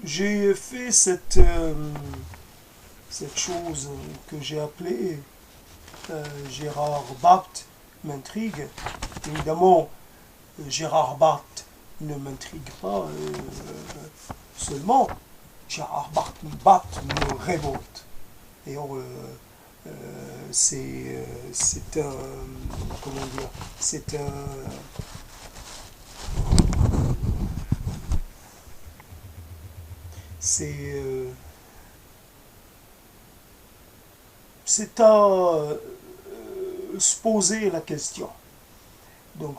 j'ai fait cette chose que j'ai appelée Gérard Bapt m'intrigue. Évidemment, Gérard Bapt ne m'intrigue pas seulement, Gérard Bapt me révolte. Et c'est un, comment dire, c'est c'est à se poser la question. Donc,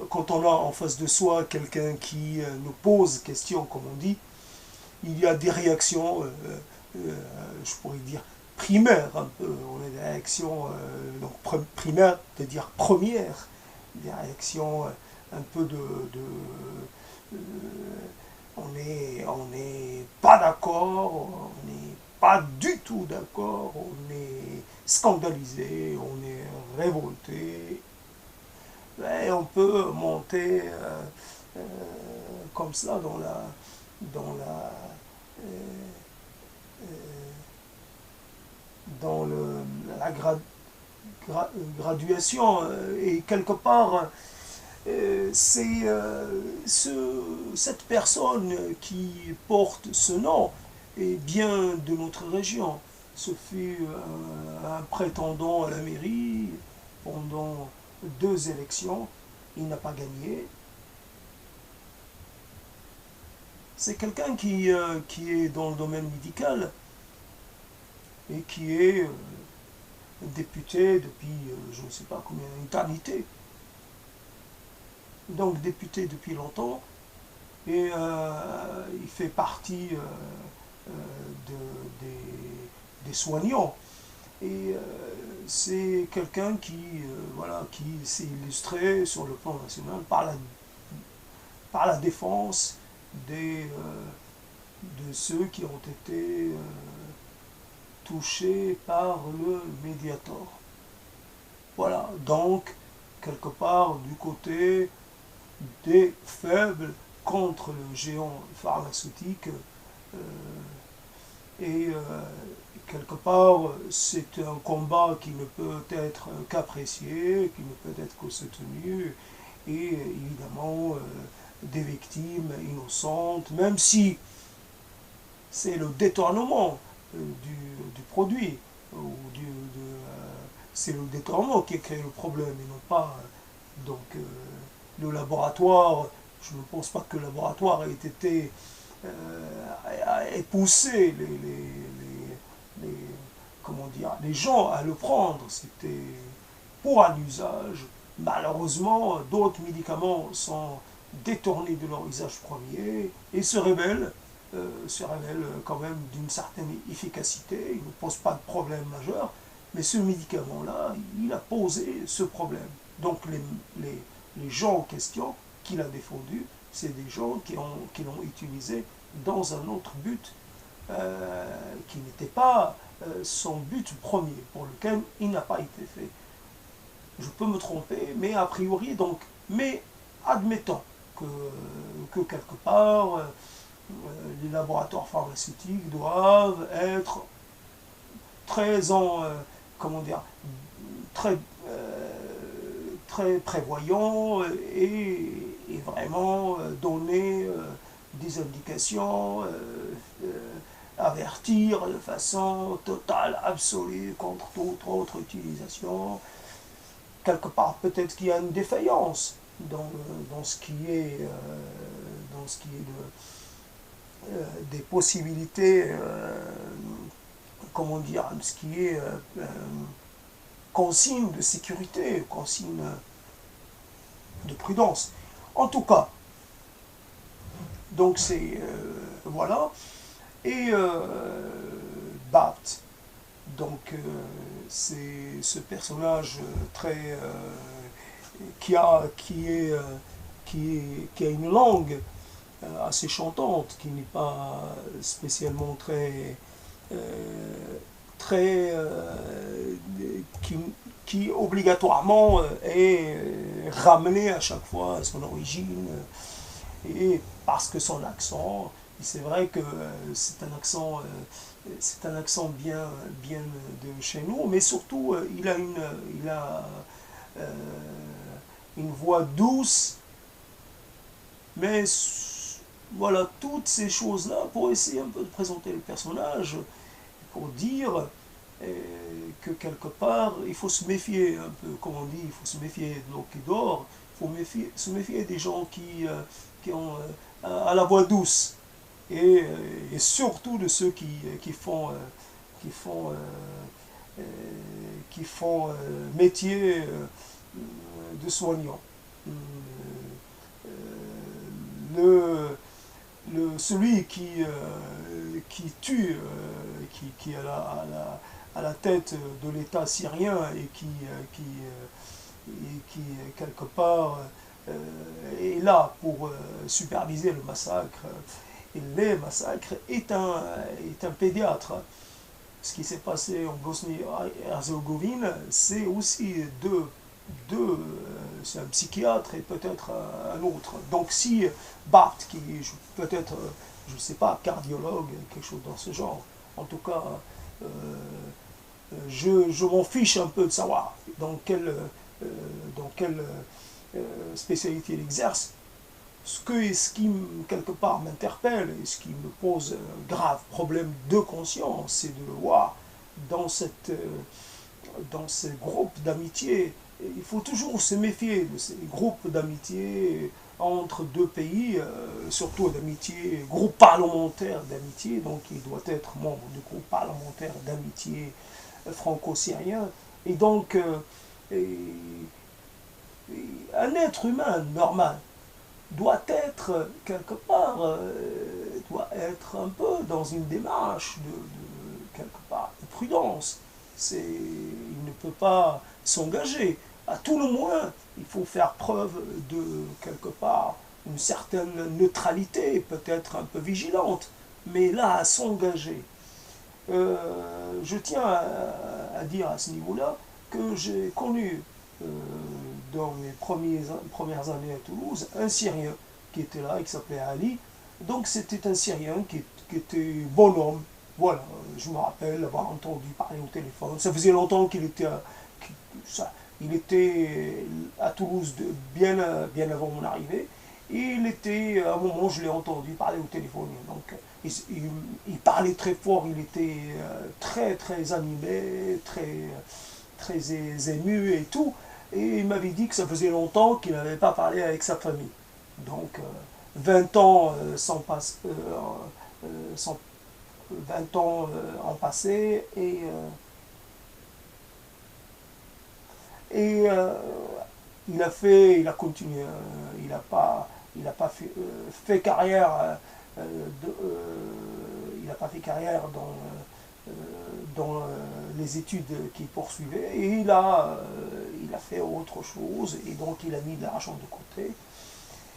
quand on a en face de soi quelqu'un qui nous pose question, comme on dit, il y a des réactions, je pourrais dire, primaires un peu. On a des réactions donc primaires, c'est-à-dire premières, des réactions un peu euh, on n'est pas d'accord, on n'est pas du tout d'accord, on est scandalisé, on est révolté. Et on peut monter euh, comme ça dans la dans le, la graduation et quelque part c'est cette personne qui porte ce nom est bien de notre région. Ce fut un prétendant à la mairie pendant 2 élections. Il n'a pas gagné. C'est quelqu'un qui est dans le domaine médical et qui est député depuis je ne sais pas combien, une éternité. Donc député depuis longtemps et il fait partie des soignants. Et c'est quelqu'un voilà, qui s'est illustré sur le plan national par la défense de ceux qui ont été touchés par le Mediator. Voilà, donc, quelque part, du côté des faibles contre le géant pharmaceutique, et quelque part, c'est un combat qui ne peut être qu'apprécié, qui ne peut être que soutenu, et évidemment, des victimes innocentes, même si c'est le détournement du produit, c'est le détournement qui a créé le problème, et non pas donc le laboratoire. Je ne pense pas que le laboratoire ait été ait poussé les, comment dire, les gens à le prendre. C'était pour un usage. Malheureusement, d'autres médicaments sont détournés de leur usage premier et se révèlent quand même d'une certaine efficacité. Il ne pose pas de problème majeur, mais ce médicament-là, il a posé ce problème. Donc les gens en question qu'il a défendus, c'est des gens qui l'ont utilisé dans un autre but qui n'était pas son but premier, pour lequel il n'a pas été fait. Je peux me tromper, mais a priori, donc, mais admettons que quelque part, les laboratoires pharmaceutiques doivent être très comment dire, très, très prévoyants et vraiment donner des indications, avertir de façon totale, absolue contre toute autre utilisation. Quelque part, peut-être qu'il y a une défaillance dans ce qui est, des possibilités, comment dire, ce qui est consigne de sécurité, consigne de prudence. En tout cas, donc c'est voilà. Et Bapt, donc c'est ce personnage très qui a une langue assez chantante, qui n'est pas spécialement qui obligatoirement est ramené à chaque fois à son origine, et parce que son accent Et c'est vrai que c'est un accent bien de chez nous, mais surtout il a euh, une voix douce, mais voilà, toutes ces choses-là pour essayer un peu de présenter le personnage, pour dire que quelque part, il faut se méfier un peu, comme on dit, il faut se méfier de l'eau qui dort, il faut se méfier des gens qui ont à la voix douce, et surtout de ceux qui font, euh, qui font métier de soignant. Le, celui qui tue, qui est à la tête de l'État syrien et qui quelque part est là pour superviser le massacre et les massacres, est un pédiatre. Ce qui s'est passé en Bosnie-Herzégovine, c'est aussi c'est un psychiatre et peut-être un autre. Donc si Bart, qui est peut-être, je ne sais pas, cardiologue, quelque chose dans ce genre, en tout cas, euh, je m'en fiche un peu de savoir dans quelle spécialité il exerce. Ce qui, quelque part, m'interpelle et ce qui me pose un grave problème de conscience, c'est de le voir dans, dans ces groupes d'amitié. Il faut toujours se méfier de ces groupes d'amitié entre deux pays, surtout d'amitié, groupe parlementaire d'amitié, donc il doit être membre du groupe parlementaire d'amitié franco-syrien. Et donc, un être humain normal doit être quelque part, doit être un peu dans une démarche quelque part de prudence. Il ne peut pas s'engager. À tout le moins, il faut faire preuve de quelque part une certaine neutralité, peut-être un peu vigilante, mais là à s'engager. Je tiens à dire à ce niveau-là que j'ai connu dans mes premières années à Toulouse un Syrien qui était là et qui s'appelait Ali. Donc c'était un Syrien qui était bonhomme. Voilà, je me rappelle avoir entendu parler au téléphone. Ça faisait longtemps il était à Toulouse bien avant mon arrivée. Et il était, à un moment, je l'ai entendu parler au téléphone. Donc, il parlait très fort, il était très animé, très ému et tout. Et il m'avait dit que ça faisait longtemps qu'il n'avait pas parlé avec sa famille. Donc, 20 ans sans 20 ans ont passé et il a continué, il n'a pas fait carrière, il n'a pas fait carrière dans les études qu'il poursuivait, et il a fait autre chose, et donc il a mis de l'argent de côté.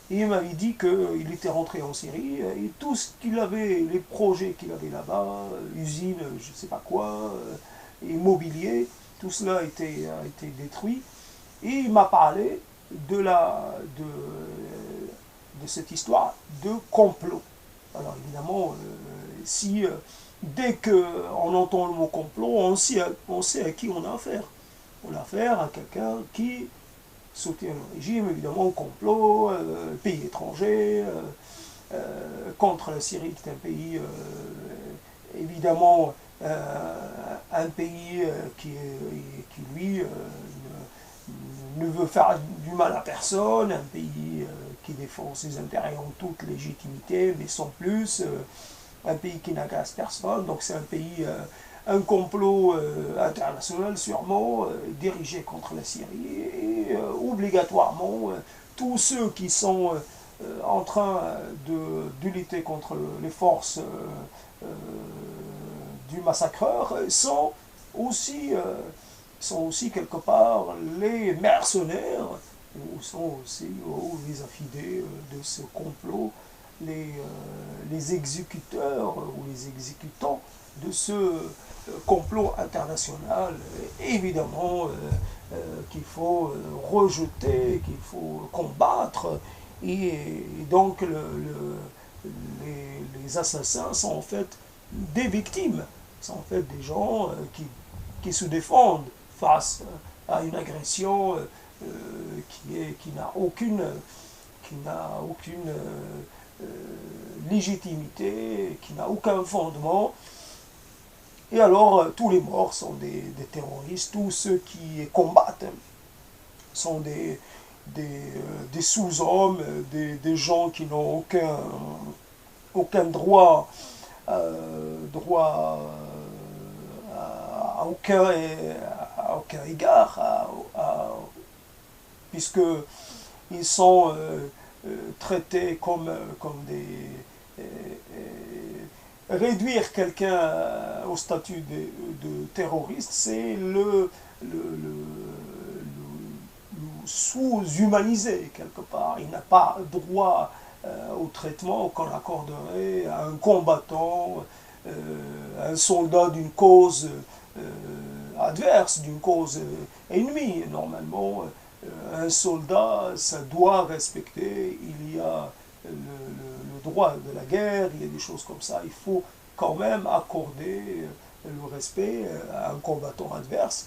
Et il m'avait dit qu'il était rentré en Syrie, et tout ce qu'il avait, les projets qu'il avait là-bas, usine, je ne sais pas quoi, immobilier, tout cela a été détruit. Et il m'a parlé de cette histoire de complot. Alors évidemment, dès qu'on entend le mot complot, on sait à qui on a affaire. On a affaire à quelqu'un qui soutient le régime, évidemment, au complot, pays étranger, contre la Syrie, qui est un pays, évidemment, un pays qui lui, ne veut faire du mal à personne, un pays qui défend ses intérêts en toute légitimité, mais sans plus, un pays qui n'agace personne, donc c'est un pays, un complot international sûrement, dirigé contre la Syrie, et obligatoirement, tous ceux qui sont en train de lutter contre les forces du massacreur sont aussi quelque part les mercenaires, ou sont aussi les affidés de ce complot, les exécuteurs ou les exécutants de ce complot international, évidemment, qu'il faut rejeter, qu'il faut combattre. Et donc les assassins sont en fait des victimes, sont en fait des gens qui se défendent face à une agression qui n'a aucune légitimité, qui n'a aucun fondement. Et alors, tous les morts sont des terroristes, tous ceux qui combattent sont des sous-hommes, des gens qui n'ont aucun droit, droit à aucun égard, puisqu'ils sont traités comme réduire quelqu'un au statut de terroriste, c'est le sous-humaniser quelque part. Il n'a pas droit au traitement qu'on accorderait à un combattant, à un soldat d'une cause adverse, d'une cause ennemie. Normalement, un soldat, ça doit respecter, il y a le droit de la guerre, il y a des choses comme ça, il faut quand même accorder le respect à un combattant adverse.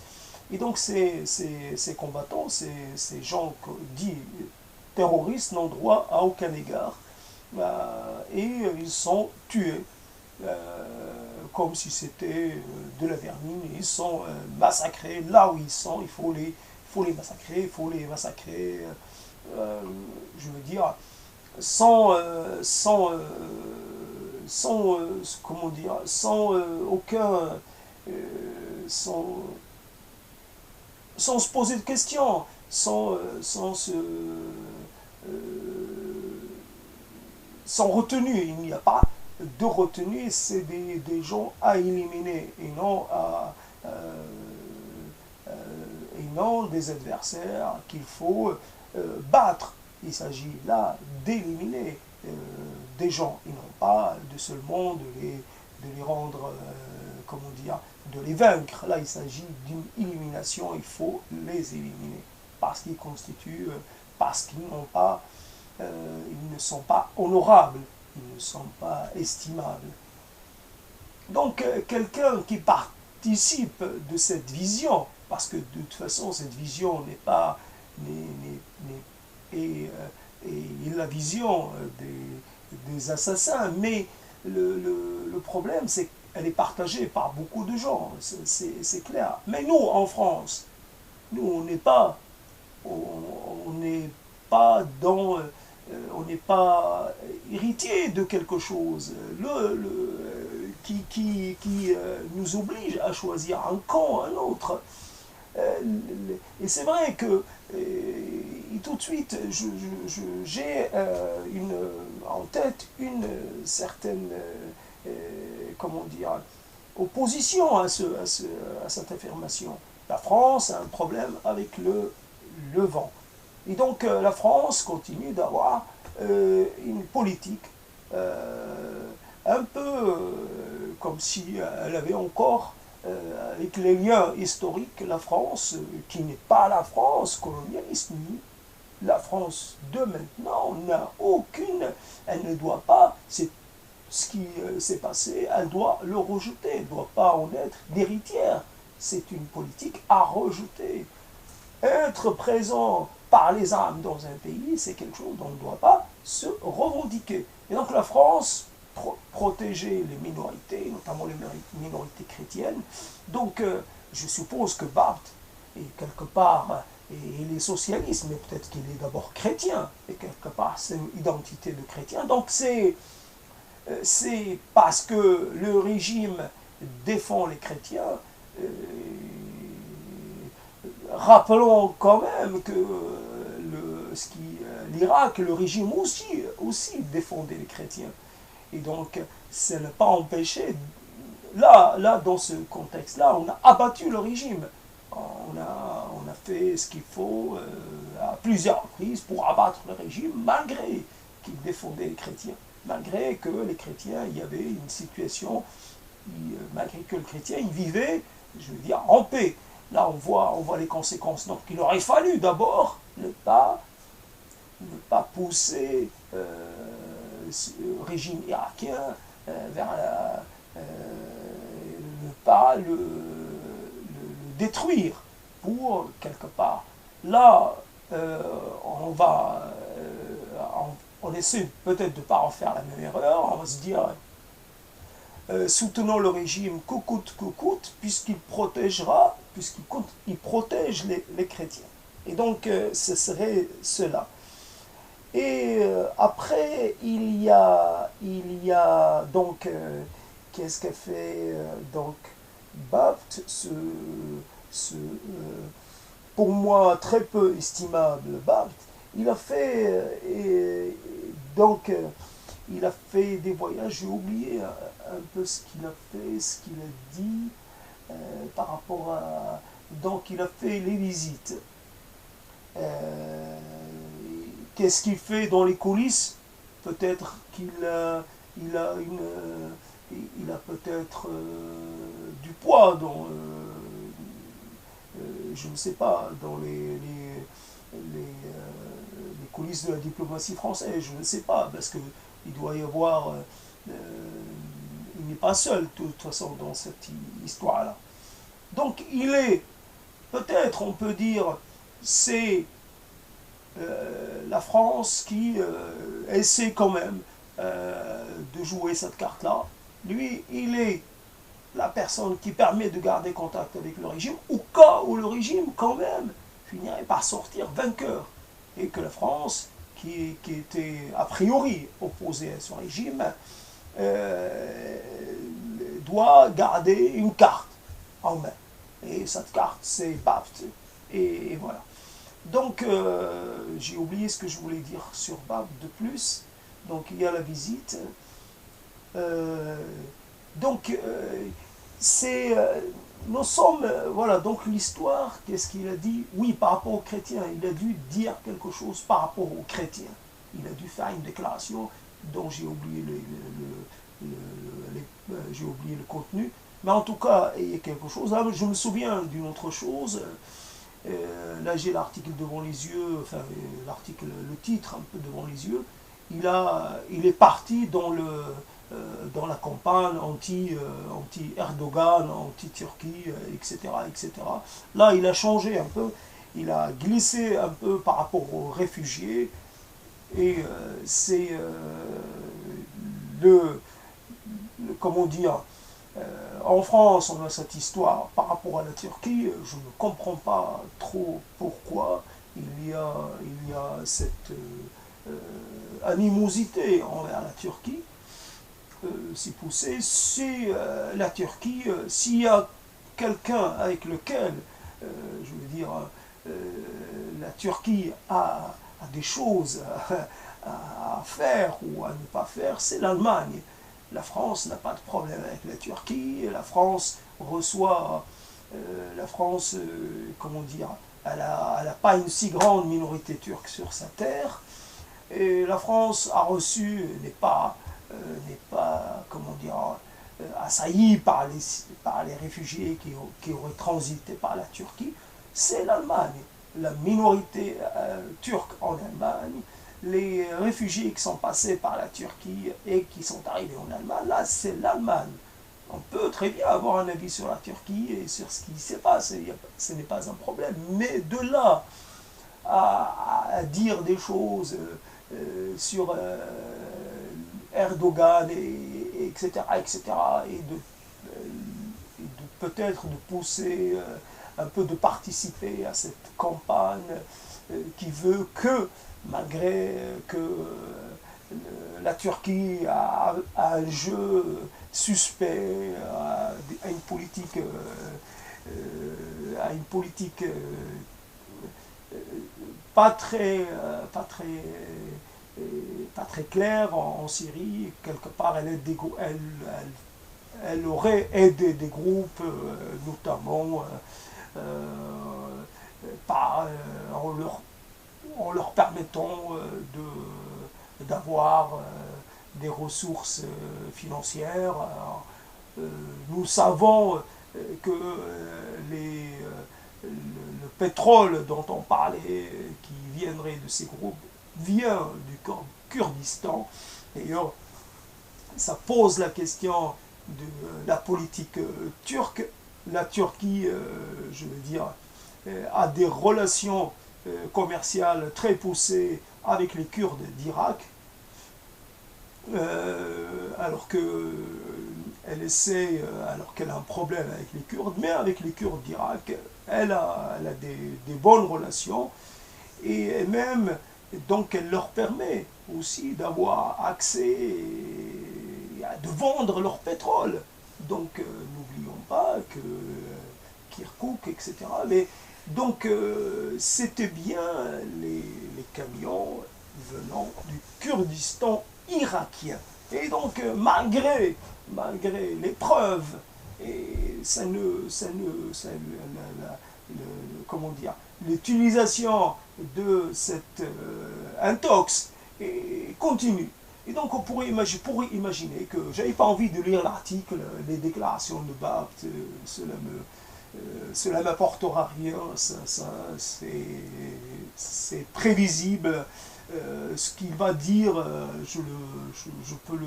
Et donc ces combattants, ces gens dits terroristes n'ont droit à aucun égard, et ils sont tués comme si c'était de la vermine. Ils sont massacrés là où ils sont, il faut les massacrer, je veux dire, comment dire, sans aucun, sans, sans se poser de questions, sans retenue. Il n'y a pas de retenue, c'est des gens à éliminer et non des adversaires qu'il faut battre. Il s'agit là d'éliminer des gens, et non pas de seulement de les rendre, comment dire, de les vaincre. Là, il s'agit d'une élimination, il faut les éliminer, parce qu'ils constituent, parce qu'ils ils ne sont pas honorables, ils ne sont pas estimables. Donc, quelqu'un qui participe de cette vision, parce que de toute façon, cette vision n'est pas... est la vision des assassins, mais le problème, c'est qu'elle est partagée par beaucoup de gens, c'est clair. Mais nous, en France, nous, on n'est pas héritier de quelque chose qui nous oblige à choisir un camp, un autre. Et c'est vrai que tout de suite, j'ai en tête une certaine, comment dire, opposition à cette affirmation. La France a un problème avec le vent. Et donc la France continue d'avoir une politique un peu comme si elle avait encore avec les liens historiques, la France, qui n'est pas la France colonialiste, ni la France de maintenant, n'a aucune, elle ne doit pas, c'est ce qui s'est passé, elle doit le rejeter, elle ne doit pas en être l'héritière. C'est une politique à rejeter. Être présent par les armes dans un pays, c'est quelque chose dont on ne doit pas se revendiquer. Et donc la France protéger les minorités, notamment les minorités chrétiennes. Donc, je suppose que Barthes est quelque part, et il est socialiste, mais peut-être qu'il est d'abord chrétien, et quelque part, c'est une identité de chrétien. Donc, c'est parce que le régime défend les chrétiens. Rappelons quand même que l'Irak, le régime aussi défendait les chrétiens. Et donc, ça n'a pas empêché, là dans ce contexte-là, on a abattu le régime. On a fait ce qu'il faut à plusieurs reprises pour abattre le régime, malgré qu'il défendait les chrétiens. Malgré que les chrétiens, il y avait une situation, malgré que les chrétiens, ils vivaient, je veux dire, en paix. Là, on voit les conséquences. Donc, il aurait fallu d'abord ne pas pousser régime irakien vers ne pas le détruire pour quelque part. Là, on essaie peut-être de ne pas en faire la même erreur, on va se dire soutenons le régime que coûte, puisqu'il protège les chrétiens. Et donc, ce serait cela. Et après, il y a donc, qu'est-ce qu'a fait donc Bapt, pour moi très peu estimable Bapt, il a fait, donc, il a fait des voyages, j'ai oublié un peu ce qu'il a fait, ce qu'il a dit par rapport à... Donc il a fait les visites. Qu'est-ce qu'il fait dans les coulisses? Peut-être qu'il a, il a peut-être du poids dans, je ne sais pas, dans les coulisses de la diplomatie française, je ne sais pas, parce qu'il doit y avoir, il n'est pas seul de toute façon dans cette histoire-là. Donc il est, peut-être on peut dire, c'est la France qui essaie quand même de jouer cette carte-là. Lui, il est la personne qui permet de garder contact avec le régime, au cas où le régime, quand même, finirait par sortir vainqueur. Et que la France, qui était a priori opposée à ce régime, doit garder une carte en main. Et cette carte, c'est Bapt. Et voilà. Donc, j'ai oublié ce que je voulais dire sur Bapt de plus. Donc, il y a la visite. Donc, nous sommes, voilà, donc l'histoire, qu'est-ce qu'il a dit? Oui, par rapport aux chrétiens, il a dû dire quelque chose par rapport aux chrétiens. Il a dû faire une déclaration dont j'ai oublié j'ai oublié le contenu. Mais en tout cas, il y a quelque chose. Là, je me souviens d'une autre chose. Là, j'ai l'article devant les yeux, enfin, l'article, le titre un peu devant les yeux. Il est parti dans la campagne anti-Erdogan, anti-Turquie, etc., etc. Là, il a changé un peu, il a glissé un peu par rapport aux réfugiés, et c'est comment dire, en France, on a cette histoire par rapport à la Turquie, je ne comprends pas trop pourquoi il y a cette animosité envers la Turquie. Si poussé, c'est la Turquie, s'il y a quelqu'un avec lequel, je veux dire, la Turquie a des choses à faire ou à ne pas faire, c'est l'Allemagne. La France n'a pas de problème avec la Turquie, la France reçoit, comment dire, elle n'a pas une si grande minorité turque sur sa terre, et la France a reçu, n'est pas, comment dire, assaillie par les réfugiés qui auraient transité par la Turquie, c'est l'Allemagne. La minorité turque en Allemagne, les réfugiés qui sont passés par la Turquie et qui sont arrivés en Allemagne, là c'est l'Allemagne. On peut très bien avoir un avis sur la Turquie et sur ce qui s'y passe, ce n'est pas un problème. Mais de là à dire des choses sur Erdogan, etc., et de peut-être de pousser un peu, de participer à cette campagne qui veut que, malgré que la Turquie a un jeu suspect, a une politique, pas très claire en Syrie. Quelque part, elle aurait aidé des groupes, notamment en leur permettant d'avoir des ressources financières. Nous savons que le pétrole dont on parlait, qui viendrait de ces groupes, vient du Kurdistan. D'ailleurs, ça pose la question de la politique turque. La Turquie, je veux dire, a des relations commerciales très poussées avec les Kurdes d'Irak, alors que elle essaie, alors qu'elle a un problème avec les Kurdes, mais avec les Kurdes d'Irak, elle a des bonnes relations, et même, donc elle leur permet aussi d'avoir accès, de vendre leur pétrole. Donc n'oublions pas que Kirkuk, etc. Mais, donc c'était bien les camions venant du Kurdistan irakien. Et donc malgré les preuves, et comment dire, l'utilisation de cette intox continue. Et donc on pourrait imaginer que j'avais pas envie de lire l'article, les déclarations de Bapt, cela m'apportera rien, c'est prévisible. Ce qu'il va dire, je peux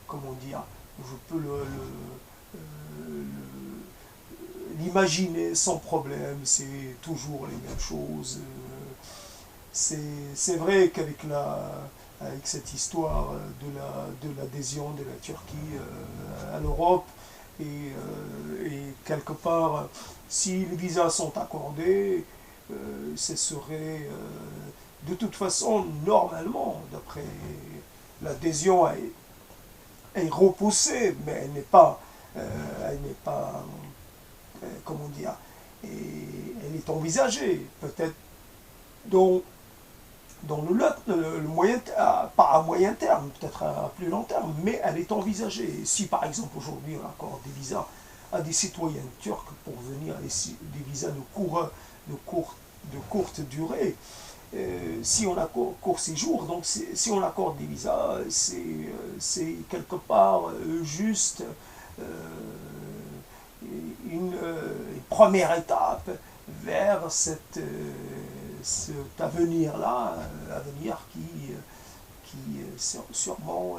comment dire, je peux l'imaginer sans problème, c'est toujours les mêmes choses. C'est vrai qu'avec avec cette histoire de l'adhésion de la Turquie à l'Europe, et quelque part, si les visas sont accordés, ce serait de toute façon, normalement, d'après l'adhésion est repoussée, mais elle n'est pas comment dire, elle est envisagée, peut-être dans le moyen, pas à moyen terme, peut-être à plus long terme, mais elle est envisagée. Si par exemple aujourd'hui on accorde des visas à des citoyens turcs pour venir, des visas de courte durée, si on accorde court séjour, donc si on accorde des visas, c'est quelque part juste une première étape vers cet avenir-là, avenir qui sûrement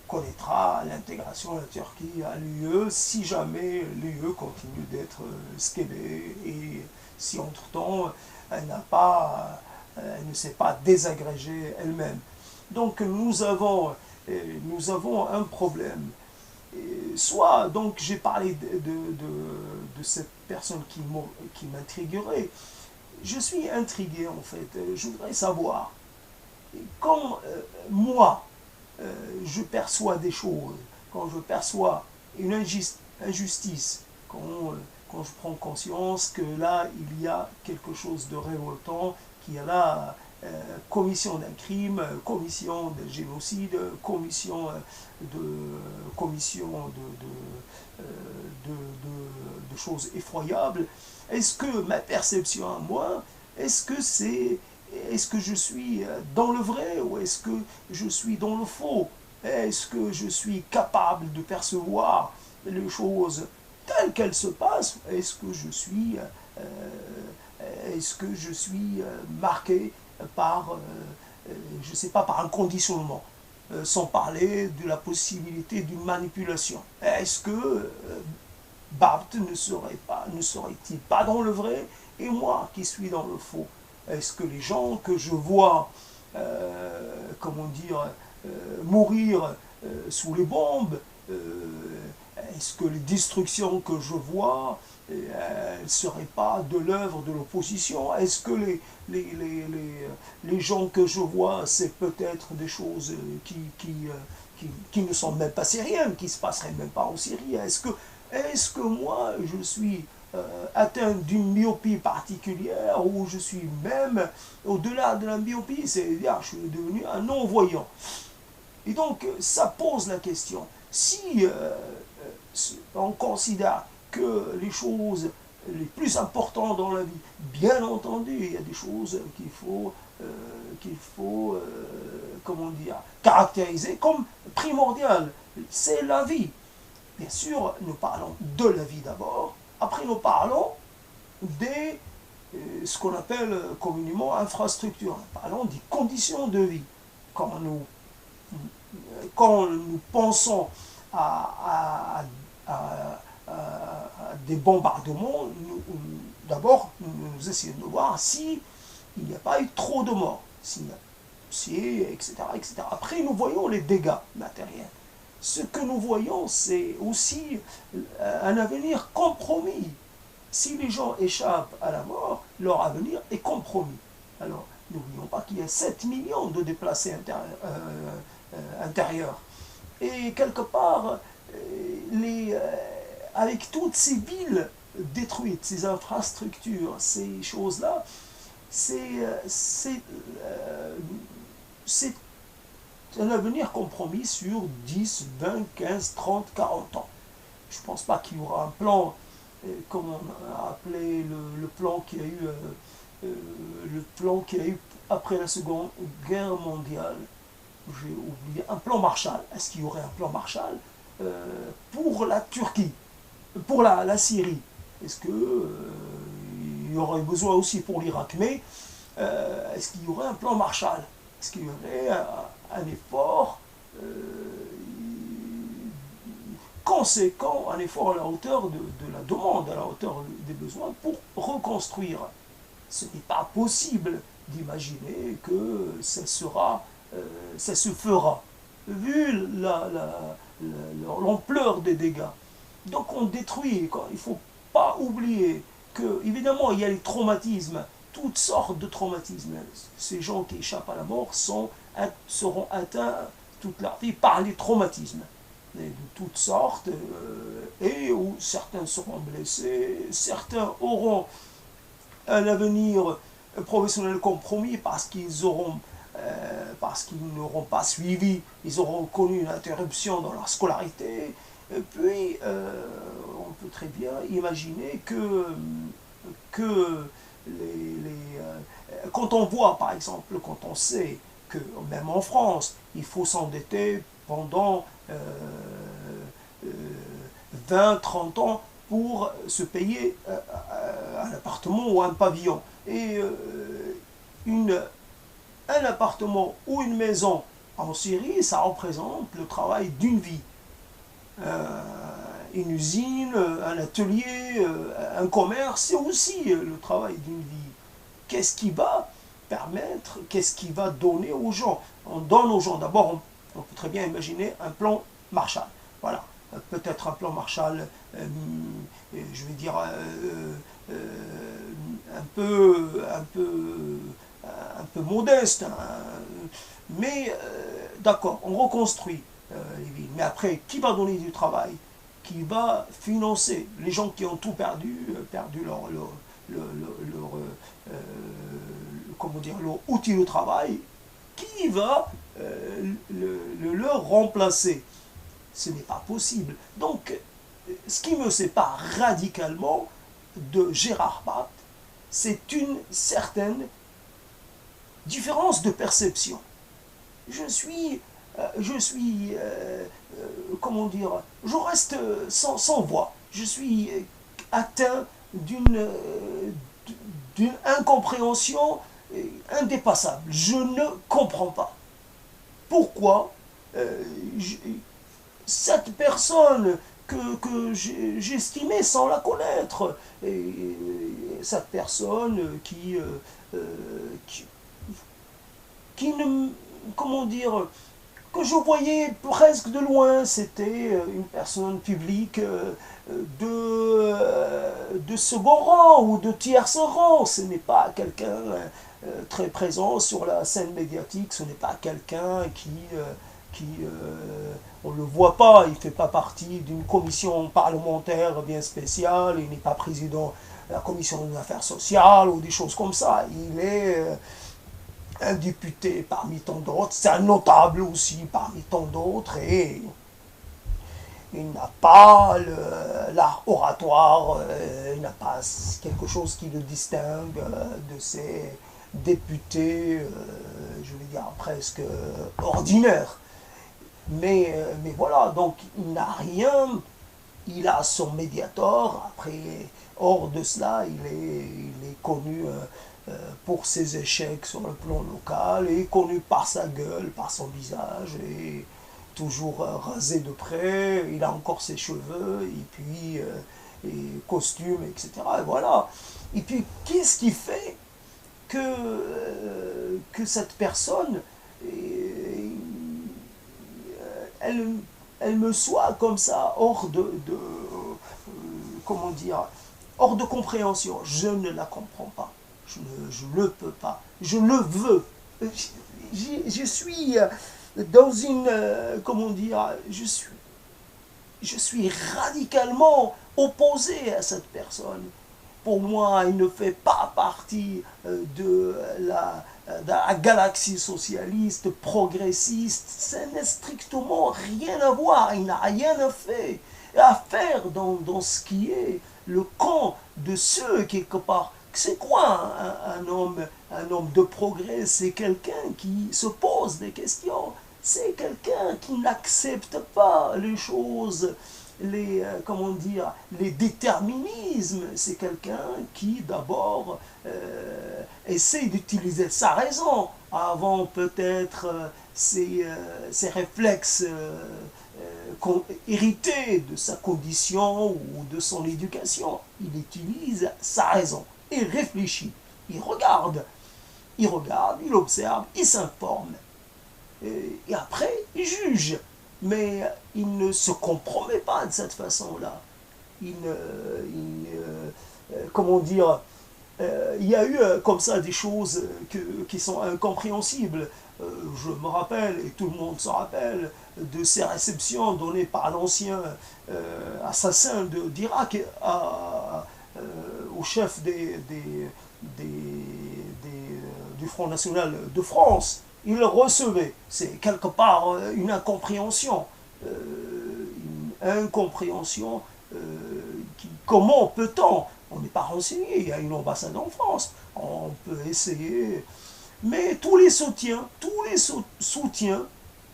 connaîtra l'intégration de la Turquie à l'UE si jamais l'UE continue d'être ce qu'elle est, et si entre-temps elle ne s'est pas désagrégée elle-même. Donc nous avons un problème. Soit, donc j'ai parlé de cette personne qui m'intriguerait. Je suis intrigué en fait. Je voudrais savoir, quand moi je perçois des choses, quand je perçois une injustice, quand je prends conscience que là il y a quelque chose de révoltant, qu'il y a là commission d'un crime, commission de génocide, commission de choses effroyables. Est-ce que ma perception à moi, est-ce que je suis dans le vrai ou est-ce que je suis dans le faux? Est-ce que je suis capable de percevoir les choses telles qu'elles se passent? Est-ce que je suis marqué par, je ne sais pas, par un conditionnement, sans parler de la possibilité d'une manipulation? Est-ce que Bapt ne serait-il pas dans le vrai et moi qui suis dans le faux? Est-ce que les gens que je vois, comment dire, mourir sous les bombes, est-ce que les destructions que je vois, elles ne seraient pas de l'œuvre de l'opposition? Est-ce que les gens que je vois, c'est peut-être des choses qui ne sont même pas syriennes, qui ne se passeraient même pas en Syrie? Est-ce que moi, je suis atteint d'une myopie particulière, ou je suis même au-delà de la myopie, c'est-à-dire je suis devenu un non-voyant? Et donc, ça pose la question. Si on considère que les choses les plus importantes dans la vie, bien entendu, il y a des choses qu'il faut comment dire, caractériser comme primordiales. C'est la vie. Bien sûr, nous parlons de la vie d'abord. Après, nous parlons des ce qu'on appelle communément infrastructure. Parlons des conditions de vie. Quand nous, quand nous pensons à des bombardements, d'abord, nous essayons de voir si il n'y a pas eu trop de morts, etc., etc. Après, nous voyons les dégâts matériels. Ce que nous voyons, c'est aussi un avenir compromis. Si les gens échappent à la mort, leur avenir est compromis. Alors, n'oublions pas qu'il y a 7 millions de déplacés intérieurs. Et quelque part, avec toutes ces villes détruites, ces infrastructures, ces choses-là, c'est un avenir compromis sur 10, 20, 15, 30, 40 ans. Je ne pense pas qu'il y aura un plan, comme on a appelé le plan qu'il y a eu, après la Seconde Guerre mondiale. J'ai oublié, un plan Marshall. Est-ce qu'il y aurait un plan Marshall pour la Turquie, pour la Syrie? Est-ce qu'il y aurait besoin aussi pour l'Irak? Mais est-ce qu'il y aurait un plan Marshall? Est-ce qu'il y aurait un effort conséquent, un effort à la hauteur de la demande, à la hauteur des besoins pour reconstruire? Ce n'est pas possible d'imaginer que ça se fera, vu l'ampleur des dégâts. Donc on détruit, il ne faut pas oublier que, évidemment, il y a les traumatismes, toutes sortes de traumatismes. Ces gens qui échappent à la mort seront atteints toute leur vie par les traumatismes de toutes sortes, et où certains seront blessés, certains auront un avenir professionnel compromis parce qu'ils n'auront pas suivi, ils auront connu une interruption dans leur scolarité. Et puis, on peut très bien imaginer que quand on voit, par exemple, quand on sait que même en France, il faut s'endetter pendant 20-30 ans pour se payer un appartement ou un pavillon. Et un appartement ou une maison en Syrie, ça représente le travail d'une vie. Une usine, un atelier, un commerce, c'est aussi le travail d'une vie. Qu'est-ce qui va permettre, qu'est-ce qui va donner aux gens? On donne aux gens, d'abord, on peut très bien imaginer un plan Marshall. Voilà, peut-être un plan Marshall, je vais dire, un peu modeste, hein, mais d'accord, on reconstruit les villes. Mais après, qui va donner du travail? Qui va financer les gens qui ont tout perdu leur outil de travail? Qui va leur remplacer? Ce n'est pas possible. Donc, ce qui me sépare radicalement de Gérard Bapt, c'est une certaine différence de perception. Je suis comment dire, je reste sans voix. Je suis atteint d'une incompréhension indépassable. Je ne comprends pas pourquoi cette personne que j'estimais sans la connaître, cette personne qui ne, comment dire, que je voyais presque de loin, c'était une personne publique de second rang ou de tierce rang. Ce n'est pas quelqu'un très présent sur la scène médiatique, ce n'est pas quelqu'un on ne le voit pas, il ne fait pas partie d'une commission parlementaire bien spéciale, il n'est pas président de la commission des affaires sociales ou des choses comme ça. Il est un député parmi tant d'autres, c'est un notable aussi parmi tant d'autres, et il n'a pas l'art oratoire, il n'a pas quelque chose qui le distingue de ces députés, je vais dire presque ordinaires. Mais voilà, donc il n'a rien il a son médiator. Après, hors de cela, il est connu pour ses échecs sur le plan local, et connu par sa gueule, par son visage, et toujours rasé de près. Il a encore ses cheveux, et puis et costume, etc. Et voilà. Et puis, qu'est-ce qui fait que cette personne, elle, elle me soit comme ça, hors comment dire, hors de compréhension. Je ne la comprends pas. Je ne peux pas. Je le veux. Je suis dans une, comment dire, je suis radicalement opposé à cette personne. Pour moi, il ne fait pas partie de la galaxie socialiste, progressiste. Ça n'a strictement rien à voir. Il n'a rien à faire dans ce qui est le camp de ceux, quelque part. C'est quoi un homme de progrès? C'est quelqu'un qui se pose des questions. C'est quelqu'un qui n'accepte pas les choses, comment dire, les déterminismes. C'est quelqu'un qui d'abord essaie d'utiliser sa raison avant peut-être ses réflexes hérités de sa condition ou de son éducation. Il utilise sa raison, il réfléchit, il regarde, il observe, il s'informe, et après il juge. Mais il ne se compromet pas de cette façon-là. Comment dire, il y a eu comme ça des choses qui sont incompréhensibles. Je me rappelle, et tout le monde se rappelle, de ces réceptions données par l'ancien assassin d'Irak au chef du Front National de France. Il recevait. C'est quelque part une incompréhension. Une incompréhension. Comment peut-on? On n'est pas renseigné. Il y a une ambassade en France. On peut essayer. Mais tous les soutiens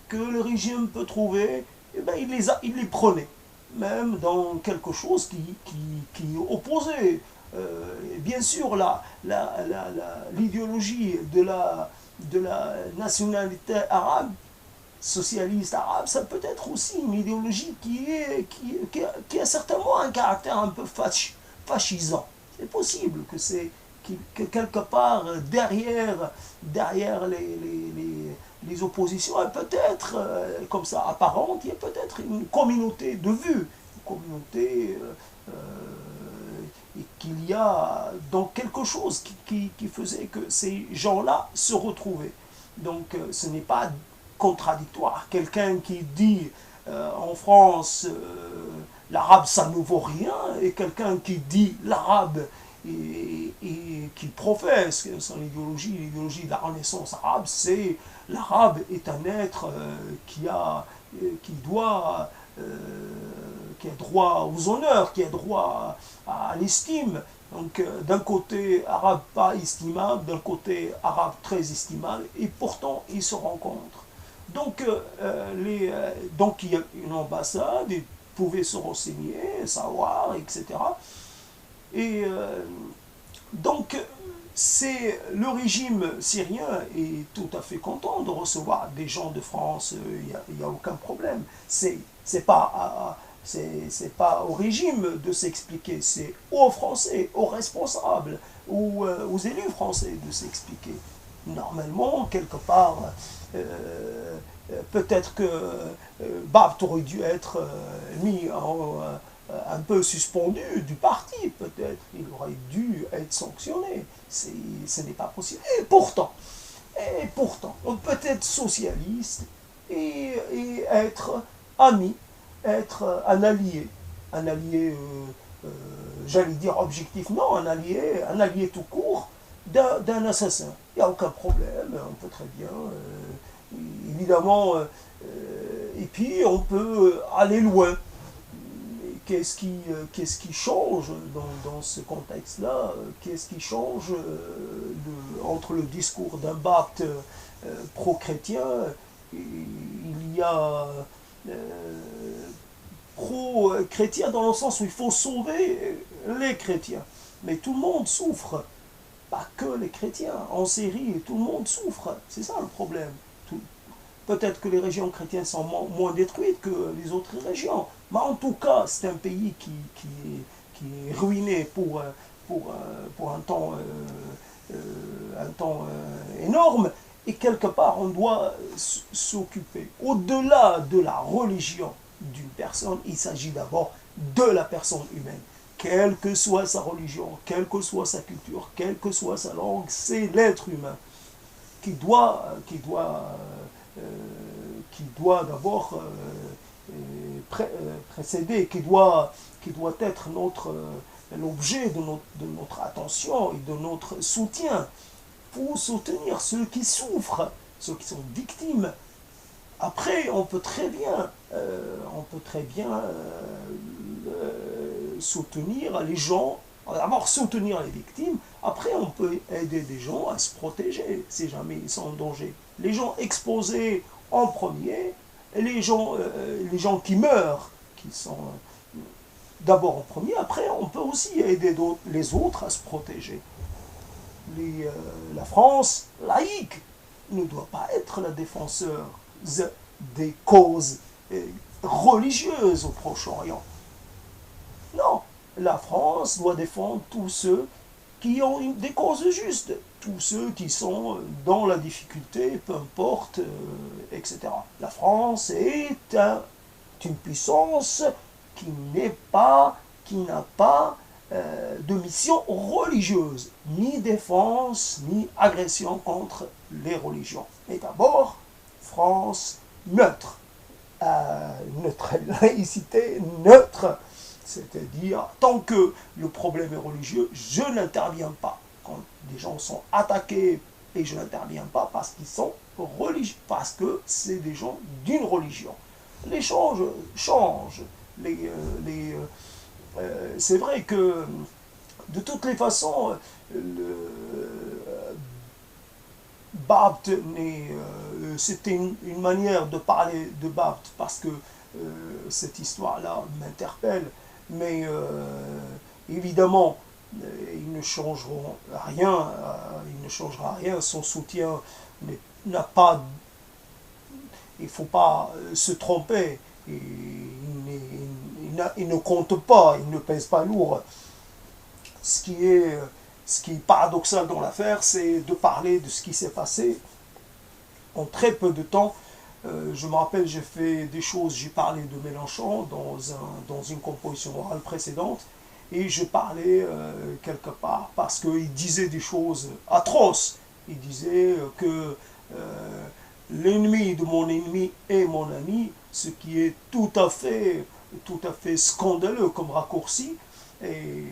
que le régime peut trouver, eh ben, il les prenait. Même dans quelque chose qui opposait. Bien sûr, l'idéologie de la nationalité arabe, socialiste arabe, ça peut être aussi une idéologie qui a certainement un caractère un peu fascisant. C'est possible que quelque part derrière les oppositions, peut-être comme ça apparente, il y a peut-être une communauté de vues, une communauté et qu'il y a donc quelque chose qui faisait que ces gens-là se retrouvaient. Donc ce n'est pas contradictoire. Quelqu'un qui dit en France l'arabe ça ne vaut rien, et quelqu'un qui dit l'arabe et qui professe son idéologie, l'idéologie de la Renaissance arabe, c'est l'arabe est un être qui a droit aux honneurs, qui a droit à l'estime. Donc d'un côté arabe pas estimable, d'un côté arabe très estimable, et pourtant ils se rencontrent. Donc, donc il y a une ambassade, ils pouvaient se renseigner, savoir, etc. Et donc le régime syrien est tout à fait content de recevoir des gens de France, il n'y a aucun problème. C'est pas au régime de s'expliquer, c'est aux Français, aux responsables, aux élus français de s'expliquer. Normalement, quelque part, peut-être que Barth aurait dû être mis un peu suspendu du parti, peut-être. Il aurait dû être sanctionné. Ce n'est pas possible. Et pourtant, on peut être socialiste et être ami, être un allié, j'allais dire objectif, non, un allié tout court d'un assassin. Il n'y a aucun problème, on peut très bien, évidemment, et puis on peut aller loin. Qu'est-ce qui change dans ce contexte-là? Qu'est-ce qui change entre le discours d'un Barth pro-chrétien? Il y a pro-chrétien dans le sens où il faut sauver les chrétiens. Mais tout le monde souffre, pas que les chrétiens. En Syrie, tout le monde souffre. C'est ça le problème. Peut-être que les régions chrétiennes sont moins détruites que les autres régions. Mais en tout cas, c'est un pays qui est ruiné pour un temps énorme. Et quelque part, on doit s'occuper. Au-delà de la religion d'une personne, il s'agit d'abord de la personne humaine. Quelle que soit sa religion, quelle que soit sa culture, quelle que soit sa langue, c'est l'être humain euh, qui doit d'abord précéder, qui doit être l'objet de notre attention et de notre soutien pour soutenir ceux qui souffrent, ceux qui sont victimes. Après, on peut très bien soutenir les gens, d'abord soutenir les victimes, après on peut aider des gens à se protéger si jamais ils sont en danger. Les gens exposés en premier, et les gens qui meurent, qui sont d'abord en premier, après on peut aussi aider les autres à se protéger. La France laïque ne doit pas être la défenseur des causes religieuses au Proche-Orient. Non, la France doit défendre tous ceux qui ont des causes justes, tous ceux qui sont dans la difficulté, peu importe, etc. La France est une puissance qui n'a pas de mission religieuse, ni défense, ni agression contre les religions. Et d'abord, France neutre, notre laïcité neutre, c'est-à-dire, tant que le problème est religieux, je n'interviens pas. Quand des gens sont attaqués et je n'interviens pas parce qu'ils sont religieux, parce que c'est des gens d'une religion. Les choses changent. C'est vrai que, de toutes les façons, Barthes, c'était une manière de parler de Barthes parce que cette histoire-là m'interpelle, mais évidemment, ils ne changeront rien, il ne changera rien, son soutien n'a pas, il ne faut pas se tromper, il ne compte pas, il ne pèse pas lourd. Ce qui est paradoxal dans l'affaire, c'est de parler de ce qui s'est passé en très peu de temps. Je me rappelle, j'ai fait des choses, j'ai parlé de Mélenchon dans une composition orale précédente, et je parlais quelque part parce qu'il disait des choses atroces. Il disait que l'ennemi de mon ennemi est mon ami, ce qui est tout à fait scandaleux comme raccourci et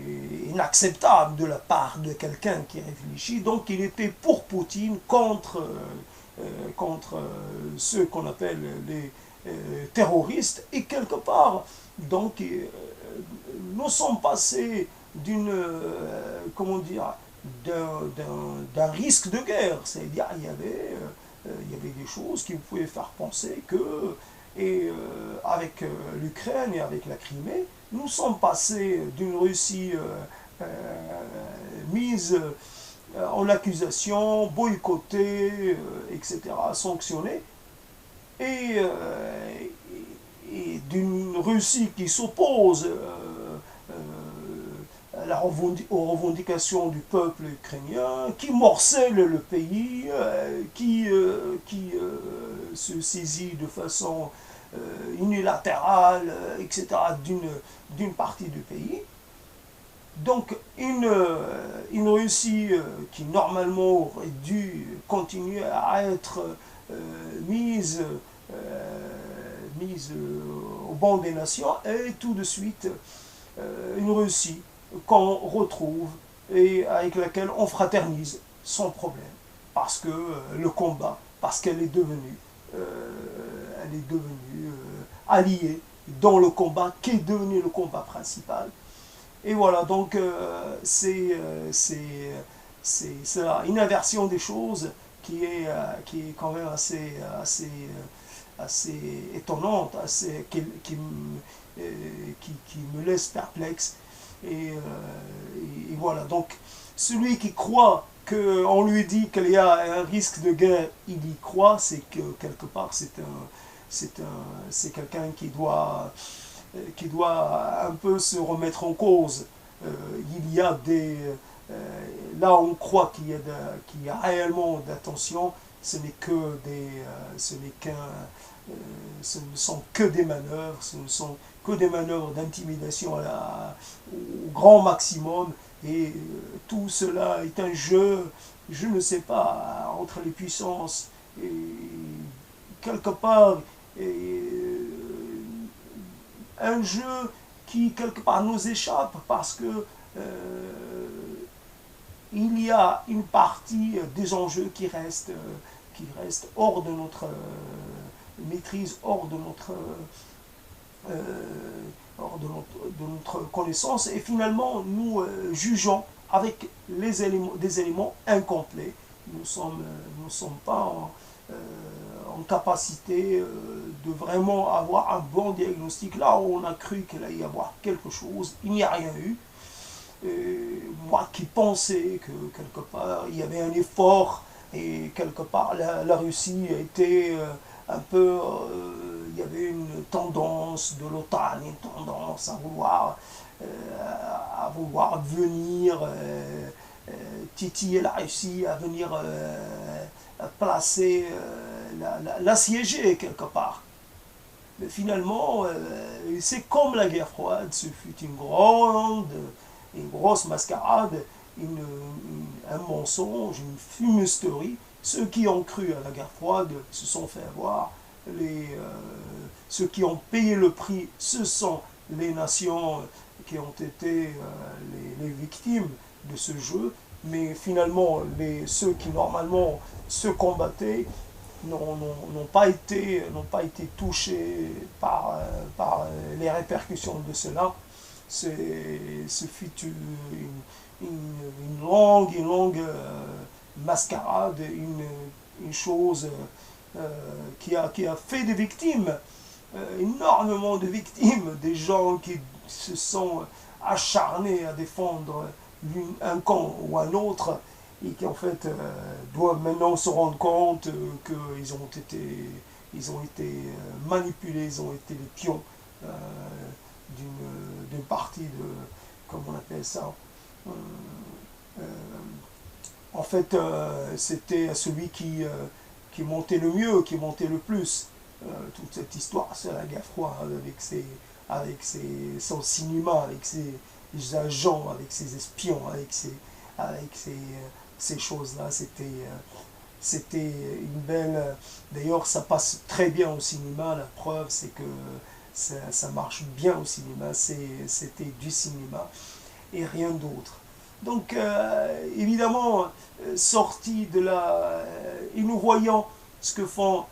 inacceptable de la part de quelqu'un qui réfléchit. Donc il était pour Poutine contre ceux qu'on appelle les terroristes, et quelque part, donc, nous sommes passés comment dire, d'un risque de guerre, c'est-à-dire il y avait des choses qui me pouvaient faire penser que, avec l'Ukraine et avec la Crimée, nous sommes passés d'une Russie mise en accusation, boycottée, etc., sanctionnée, et d'une Russie qui s'oppose aux revendications du peuple ukrainien, qui morcelle le pays, qui se saisit de façon unilatérale, etc., d'une partie du pays. Donc une Russie qui normalement aurait dû continuer à être mise au banc des nations, et tout de suite une Russie qu'on retrouve et avec laquelle on fraternise sans problème, parce que le combat, parce qu'elle est devenue alliée dans le combat qui est devenu le combat principal. Et voilà, donc c'est une inversion des choses qui est quand même assez assez étonnante, assez, qui me laisse perplexe. Et voilà, donc celui qui croit qu'on lui dit qu'il y a un risque de guerre, il y croit, c'est que quelque part c'est quelqu'un qui doit un peu se remettre en cause. Il y a là on croit qu'il y a réellement d'attention, ce n'est que ce ne sont que des manœuvres, ce ne sont que des manœuvres d'intimidation au grand maximum, et tout cela est un jeu, je ne sais pas, entre les puissances, et quelque part, et, un jeu qui quelque part nous échappe parce que il y a une partie des enjeux qui reste hors de notre maîtrise, euh, hors de notre connaissance, et finalement nous jugeons avec des éléments incomplets. Nous ne sommes pas en capacité de vraiment avoir un bon diagnostic. Là où on a cru qu'il allait y avoir quelque chose, il n'y a rien eu. Moi qui pensais que quelque part il y avait un effort, et quelque part la Russie était un peu, il y avait une tendance de l'OTAN, une tendance à vouloir venir titiller la Russie, à venir placer, l'assiéger quelque part. Mais finalement, c'est comme la guerre froide, ce fut une grosse mascarade, un mensonge, une fumisterie. Ceux qui ont cru à la guerre froide se sont fait avoir. Ceux qui ont payé le prix, ce sont les nations qui ont été les victimes de ce jeu. Mais finalement, ceux qui normalement se combattaient n'ont pas été touchés par les répercussions de cela. Ce fut une longue mascarade, une chose qui a fait des victimes, énormément de victimes, des gens qui se sont acharnés à défendre un camp ou un autre, et qui en fait doivent maintenant se rendre compte qu'ils ont été manipulés, ils ont été les pions d'une partie de, comment on appelle ça, en fait c'était celui qui montait le mieux, qui montait le plus. Toute cette histoire, c'est la guerre froide, avec son cinéma, avec ses agents, avec ses espions, avec ces choses-là, c'était une belle. D'ailleurs, ça passe très bien au cinéma. La preuve, c'est que ça marche bien au cinéma. C'était du cinéma et rien d'autre. Donc, évidemment, sorti de là, et nous voyons ce que font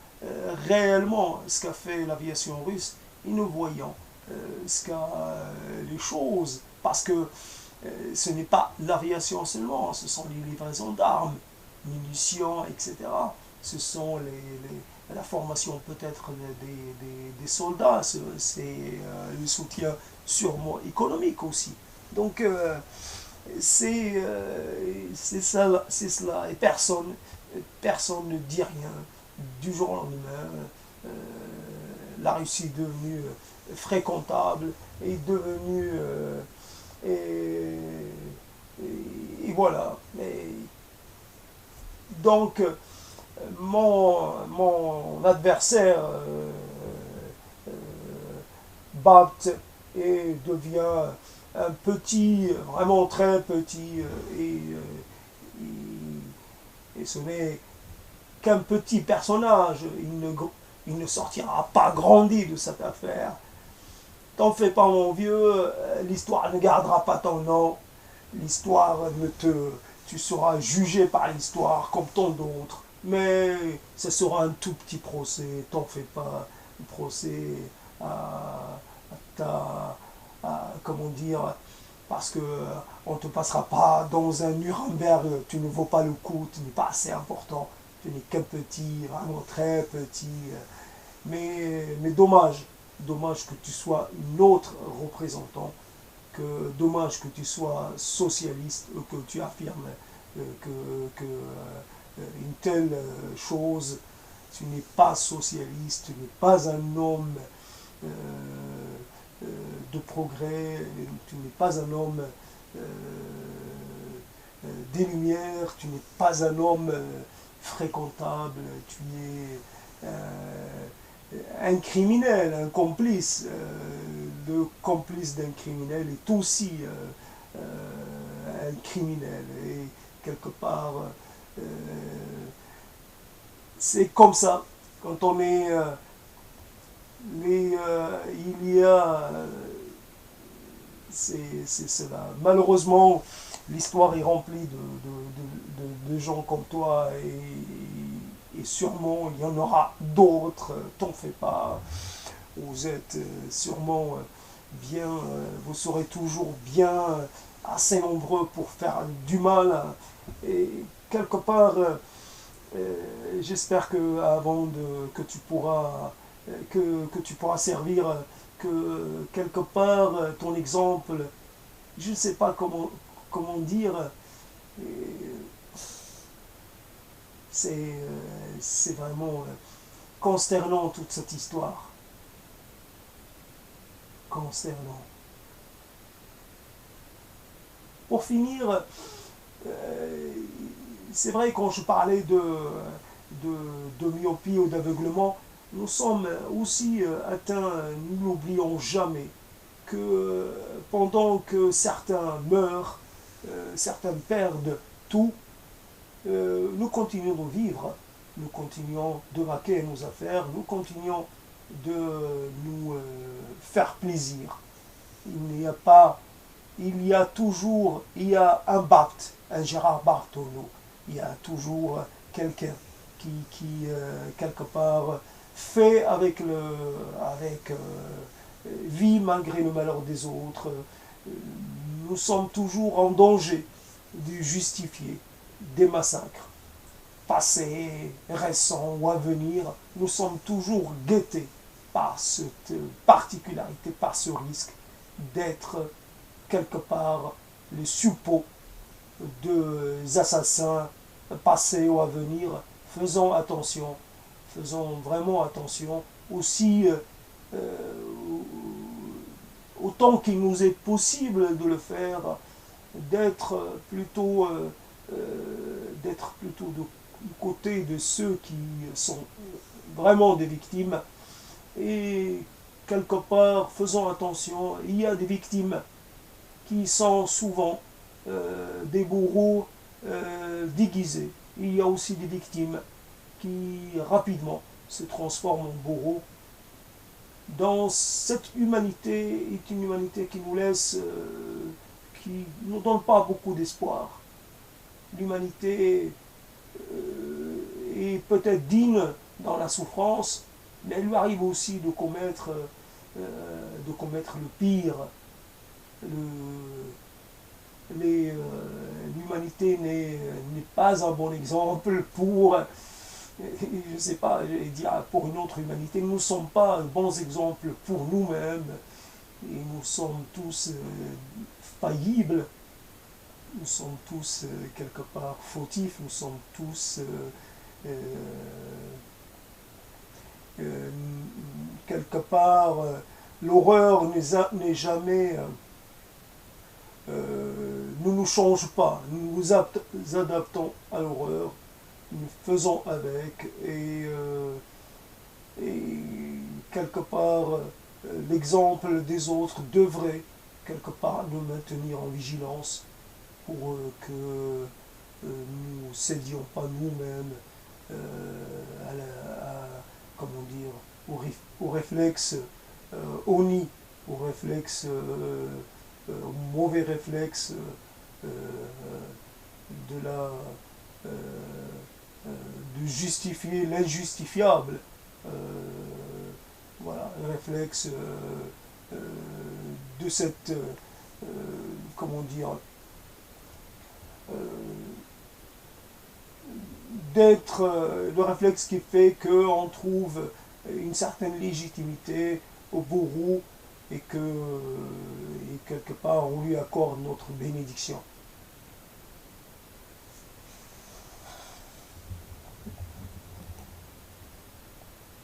réellement, ce qu'a fait l'aviation russe, et nous voyons les choses, parce que ce n'est pas l'aviation seulement, ce sont les livraisons d'armes, munitions, etc. Ce sont la formation peut-être des soldats, c'est le soutien sûrement économique aussi. Donc c'est cela, et personne ne dit rien. Du jour au lendemain, la Russie est devenue fréquentable, est devenue et voilà. Donc mon adversaire Bapt et devient un petit, vraiment très petit, et ce n'est qu'un petit personnage. Il ne sortira pas grandi de cette affaire. T'en fais pas, mon vieux, l'histoire ne gardera pas ton nom. L'histoire tu seras jugé par l'histoire comme tant d'autres. Mais ce sera un tout petit procès. T'en fais pas, un procès comment dire, parce que on ne te passera pas dans un Nuremberg. Tu ne vaux pas le coup, tu n'es pas assez important. Tu n'es qu'un petit, vraiment très petit. Mais dommage, dommage que tu sois notre représentant, dommage que tu sois socialiste, que tu affirmes une telle chose. Tu n'es pas socialiste, tu n'es pas un homme euh, de progrès, tu n'es pas un homme des Lumières, tu n'es pas un homme fréquentable, tu es un criminel, un complice. Le complice d'un criminel est aussi un criminel. Et quelque part, euh, c'est comme ça. Quand on est... il y a... c'est cela. Malheureusement, l'histoire est remplie de gens comme toi et sûrement il y en aura d'autres, t'en fais pas. Vous êtes sûrement bien, vous serez toujours bien assez nombreux pour faire du mal. Et quelque part, j'espère que avant que tu pourras que tu pourras servir, que quelque part ton exemple, je ne sais pas comment dire, c'est vraiment consternant toute cette histoire, consternant. Pour finir, euh, c'est vrai quand je parlais de myopie ou d'aveuglement, nous sommes aussi atteints, nous n'oublions jamais, que pendant que certains meurent, certains perdent tout, nous continuons de vivre, nous continuons de vaquer nos affaires, nous continuons de nous faire plaisir. Il n'y a pas, il y a un Barthes, un Gérard Bartholomew, il y a toujours quelqu'un qui quelque part, fait vit malgré le malheur des autres. Nous sommes toujours en danger de justifier des massacres passés, récents ou à venir. Nous sommes toujours guettés par cette particularité, par ce risque d'être quelque part les suppôts des assassins passés ou à venir. Faisons vraiment attention aussi autant qu'il nous est possible de le faire, plutôt d'être plutôt du côté de ceux qui sont vraiment des victimes. Et quelque part, faisons attention, il y a des victimes qui sont souvent des bourreaux déguisés. Il y a aussi des victimes qui rapidement se transforment en bourreaux. Dans cette humanité est une humanité qui nous laisse, qui ne nous donne pas beaucoup d'espoir. L'humanité est peut-être digne dans la souffrance, mais elle lui arrive aussi de commettre le pire. L'humanité n'est pas un bon exemple pour, je ne sais pas, dire pour une autre humanité. Nous ne sommes pas bons exemples pour nous-mêmes et nous sommes tous faillibles. Nous sommes tous quelque part fautifs, nous sommes tous quelque part l'horreur n'est jamais nous ne change pas, nous nous adaptons à l'horreur, nous faisons avec et quelque part l'exemple des autres devrait quelque part nous maintenir en vigilance pour que nous ne cédions pas nous-mêmes comment dire, au réflexe honni, au réflexe au mauvais réflexe de justifier l'injustifiable. Voilà, un réflexe de cette comment dire d'être le réflexe qui fait qu'on trouve une certaine légitimité au bourreau et que et quelque part on lui accorde notre bénédiction.